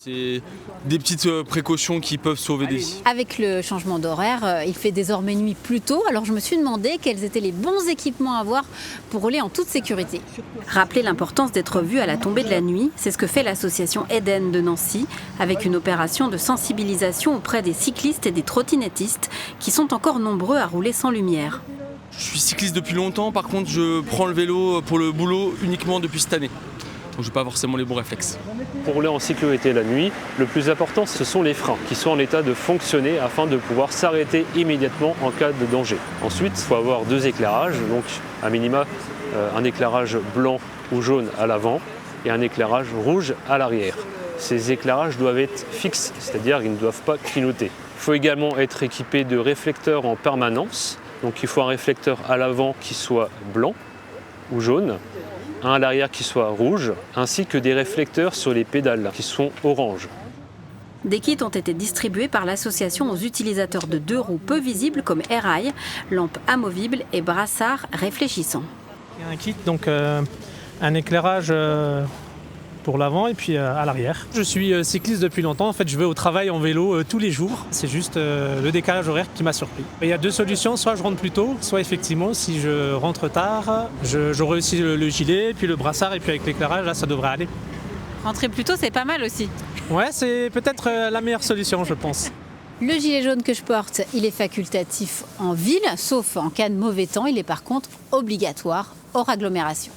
C'est des petites précautions qui peuvent sauver des vies. Avec le changement d'horaire, il fait désormais nuit plus tôt, alors je me suis demandé quels étaient les bons équipements à avoir pour rouler en toute sécurité. Rappeler l'importance d'être vu à la tombée de la nuit, c'est ce que fait l'association Eden de Nancy, avec une opération de sensibilisation auprès des cyclistes et des trottinettistes qui sont encore nombreux à rouler sans lumière. Je suis cycliste depuis longtemps, par contre je prends le vélo pour le boulot uniquement depuis cette année. Donc je n'ai pas forcément les bons réflexes. Pour rouler en sécurité la nuit, le plus important ce sont les freins qui sont en état de fonctionner afin de pouvoir s'arrêter immédiatement en cas de danger. Ensuite, il faut avoir deux éclairages, donc à minima un éclairage blanc ou jaune à l'avant et un éclairage rouge à l'arrière. Ces éclairages doivent être fixes, c'est-à-dire qu'ils ne doivent pas clignoter. Il faut également être équipé de réflecteurs en permanence, donc il faut un réflecteur à l'avant qui soit blanc ou jaune, un à l'arrière qui soit rouge, ainsi que des réflecteurs sur les pédales qui sont orange. Des kits ont été distribués par l'association aux utilisateurs de deux roues peu visibles comme Airail, lampes amovibles et brassards réfléchissants. Il y a un kit, donc un éclairage pour l'avant et puis à l'arrière. Je suis cycliste depuis longtemps, en fait je vais au travail en vélo tous les jours. C'est juste le décalage horaire qui m'a surpris. Il y a deux solutions, soit je rentre plus tôt, soit effectivement si je rentre tard, j'aurai aussi le gilet, puis le brassard et puis avec l'éclairage là ça devrait aller. Rentrer plus tôt c'est pas mal aussi. Ouais, c'est peut-être la meilleure solution je pense. Le gilet jaune que je porte, il est facultatif en ville, sauf en cas de mauvais temps. Il est par contre obligatoire hors agglomération.